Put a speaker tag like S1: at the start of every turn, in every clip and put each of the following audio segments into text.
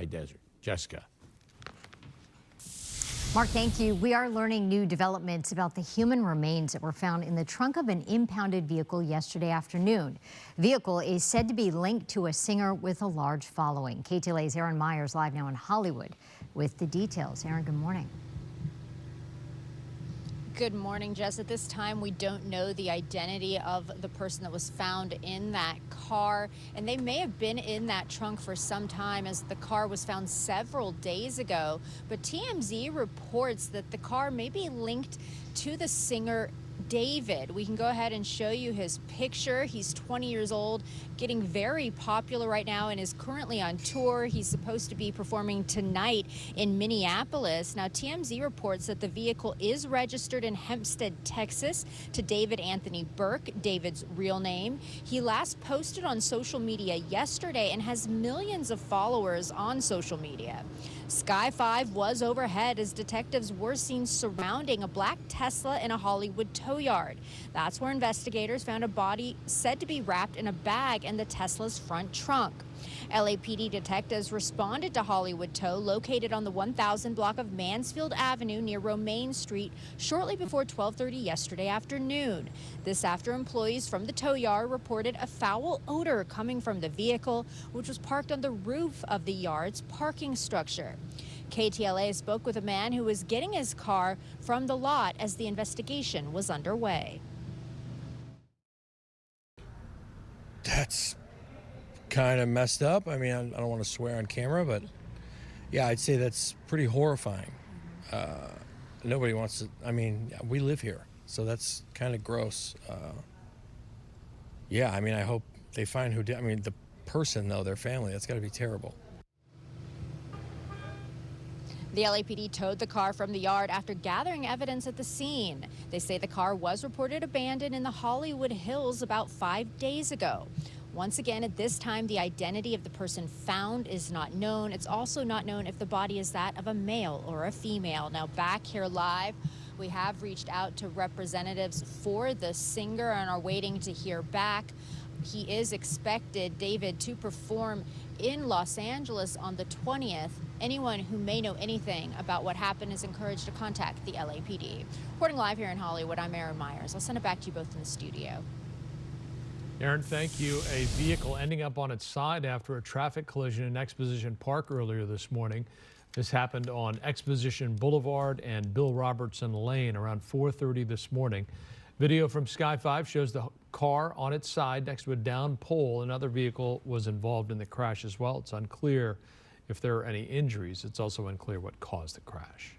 S1: high desert. Jessica.
S2: Mark, thank you. We are learning new developments about the human remains that were found in the trunk of an impounded vehicle yesterday afternoon. The vehicle is said to be linked to a singer with a large following. KTLA's Aaron Myers live now in Hollywood with the details. Aaron, good morning.
S3: Good morning, Jess. At this time, we don't know the identity of the person that was found in that car, and they may have been in that trunk for some time as the car was found several days ago. But TMZ reports that the car may be linked to the singer David. We can go ahead and show you his picture. He's 20 years old, getting very popular right now, and is currently on tour. He's supposed to be performing tonight in Minneapolis. Now, TMZ reports that the vehicle is registered in Hempstead, Texas, to David Anthony Burke, David's real name. He last posted on social media yesterday and has millions of followers on social media. Sky 5 was overhead as detectives were seen surrounding a black Tesla in a Hollywood tow yard. That's where investigators found a body said to be wrapped in a bag in the Tesla's front trunk. LAPD detectives responded to Hollywood Tow, located on the 1000 block of Mansfield Avenue near Romaine Street, shortly before 12:30 yesterday afternoon. This after employees from the tow yard reported a foul odor coming from the vehicle, which was parked on the roof of the yard's parking structure. KTLA spoke with a man who was getting his car from the lot as the investigation was underway.
S4: That's kind of messed up. I mean, I don't want to swear on camera, but yeah, I'd say that's pretty horrifying. Nobody wants to, I mean, we live here, so that's kind of gross. Yeah, I mean, I hope they find who did. I mean, the person, though, their family, that's got to be terrible.
S3: The LAPD towed the car from the yard after gathering evidence at the scene. They say the car was reported abandoned in the Hollywood Hills about 5 days ago. Once again, at this time, the identity of the person found is not known. It's also not known if the body is that of a male or a female. Now, back here live, we have reached out to representatives for the singer and are waiting to hear back. He is expected, David, to perform in Los Angeles on the 20th. Anyone who may know anything about what happened is encouraged to contact the LAPD. Reporting live here in Hollywood, I'm Aaron Myers. I'll send it back to you both in the studio.
S5: Aaron, thank you. A vehicle ending up on its side after a traffic collision in Exposition Park earlier this morning. This happened on Exposition Boulevard and Bill Robertson Lane around 4:30 this morning. Video from Sky 5 shows the car on its side next to a downed pole. Another vehicle was involved in the crash as well. It's unclear if there are any injuries. It's also unclear what caused the crash.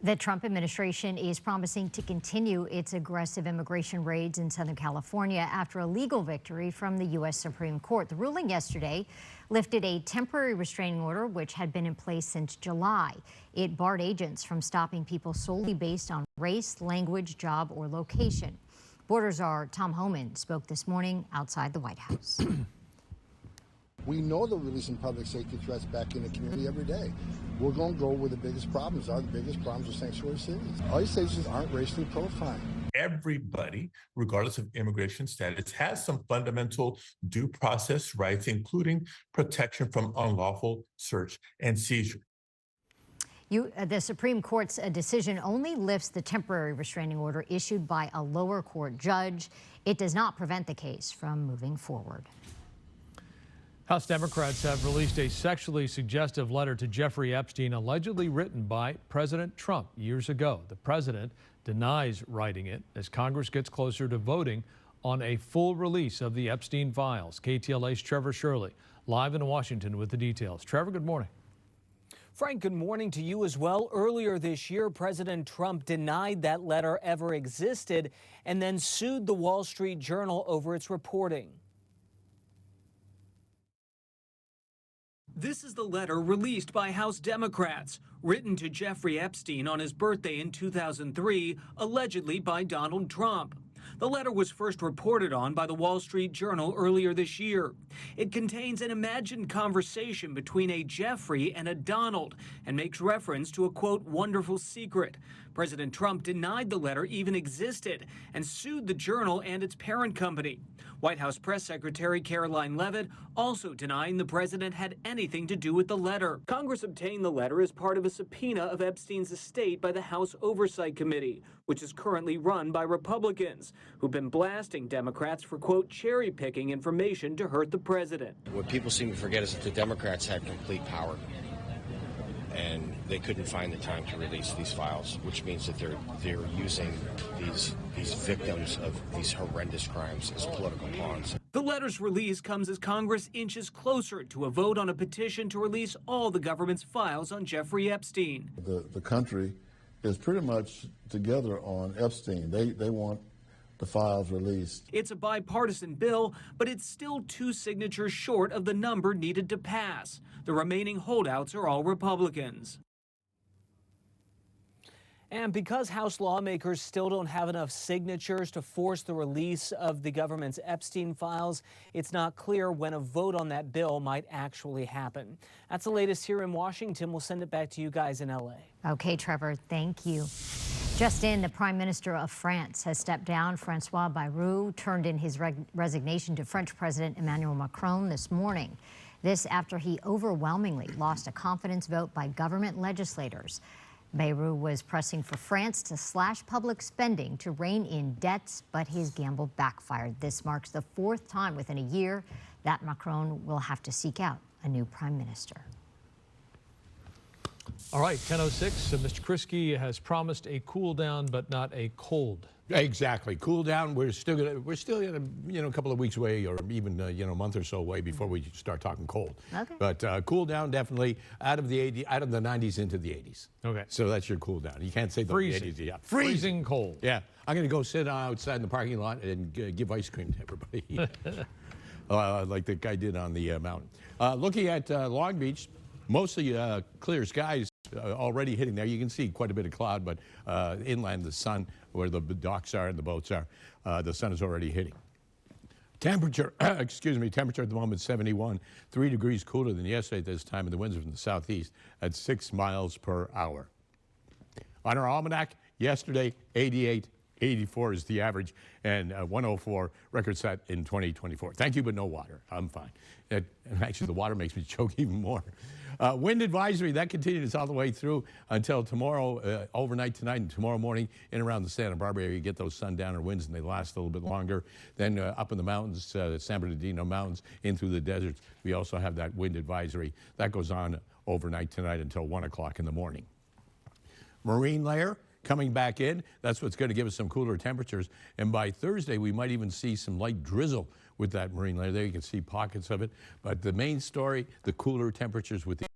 S2: The Trump administration is promising to continue its aggressive immigration raids in Southern California after a legal victory from the U.S. Supreme Court. The ruling yesterday lifted a temporary restraining order which had been in place since July. It barred agents from stopping people solely based on race, language, job, or location. Border Czar Tom Homan spoke this morning outside the White House.
S6: We know they're releasing public safety threats back in the community every day. We're going to go where the biggest problems are. The biggest problems are sanctuary cities. ICE agents aren't racially profiling.
S7: Everybody, regardless of immigration status, has some fundamental due process rights, including protection from unlawful search and seizure.
S2: The Supreme Court's decision only lifts the temporary restraining order issued by a lower court judge. It does not prevent the case from moving forward.
S5: House Democrats have released a sexually suggestive letter to Jeffrey Epstein, allegedly written by President Trump years ago. The president denies writing it as Congress gets closer to voting on a full release of the Epstein files. KTLA's Trevor Shirley live in Washington with the details. Trevor, good morning.
S8: Frank, good morning to you as well. Earlier this year, President Trump denied that letter ever existed and then sued the Wall Street Journal over its reporting. This is the letter released by House Democrats, written to Jeffrey Epstein on his birthday in 2003, allegedly by Donald Trump. The letter was first reported on by the Wall Street Journal earlier this year. It contains an imagined conversation between a Jeffrey and a Donald and makes reference to a, quote, wonderful secret. President Trump denied the letter even existed and sued the Journal and its parent company. White House Press Secretary Caroline Leavitt also denying the president had anything to do with the letter. Congress obtained the letter as part of a subpoena of Epstein's estate by the House Oversight Committee, which is currently run by Republicans, who've been blasting Democrats for, quote, cherry-picking information to hurt the president.
S1: What people seem to forget is that the Democrats had complete power, and they couldn't find the time to release these files, which means that they're using these victims of these horrendous crimes as political pawns.
S8: The letter's release comes as Congress inches closer to a vote on a petition to release all the government's files on Jeffrey Epstein.
S6: The country is pretty much together on Epstein. They want the files released.
S8: It's a bipartisan bill, but it's still 2 signatures short of the number needed to pass. The remaining holdouts are all Republicans. And because House lawmakers still don't have enough signatures to force the release of the government's Epstein files, it's not clear when a vote on that bill might actually happen. That's the latest here in Washington. We'll send it back to you guys in LA.
S2: Okay, Trevor, thank you. Just in, the Prime Minister of France has stepped down. Francois Bayrou turned in his resignation to French President Emmanuel Macron this morning. This after he overwhelmingly lost a confidence vote by government legislators. Bayrou was pressing for France to slash public spending to rein in debts, but his gamble backfired. This marks the 4th time within a year that Macron will have to seek out a new prime minister.
S5: All right, 10:06. Mr. Kriske has promised a cool down, but not a cold.
S9: Exactly. Cool down. We're still a couple of weeks away, or even a month or so away before we start talking cold.
S2: Okay.
S9: But cool down definitely out of the 90s into the 80s.
S5: Okay.
S9: So that's your cool down. You can't say the
S5: Freezing.
S9: 80s. Yeah.
S5: Freezing cold.
S9: Yeah. I'm going to go sit outside in the parking lot and give ice cream to everybody. Like the guy did on the mountain. Looking at Long Beach, mostly clear skies already hitting there. You can see quite a bit of cloud, but inland, the sun, where the docks are and the boats are, the sun is already hitting. Temperature, temperature at the moment 71, 3 degrees cooler than yesterday at this time, and the winds are from the southeast at 6 miles per hour. On our almanac, yesterday, 88, 84 is the average, and 104 record set in 2024. Thank you, but no water. I'm fine. And actually, the water makes me choke even more. Wind advisory, that continues all the way through until tomorrow, overnight tonight and tomorrow morning in around the Santa Barbara area. You get those sundowner winds, and they last a little bit longer. Then up in the mountains, San Bernardino Mountains, in through the deserts, we also have that wind advisory. That goes on overnight tonight until 1 o'clock in the morning. Marine layer coming back in. That's what's going to give us some cooler temperatures. And by Thursday, we might even see some light drizzle with that marine layer. There you can see pockets of it. But the main story, the cooler temperatures with the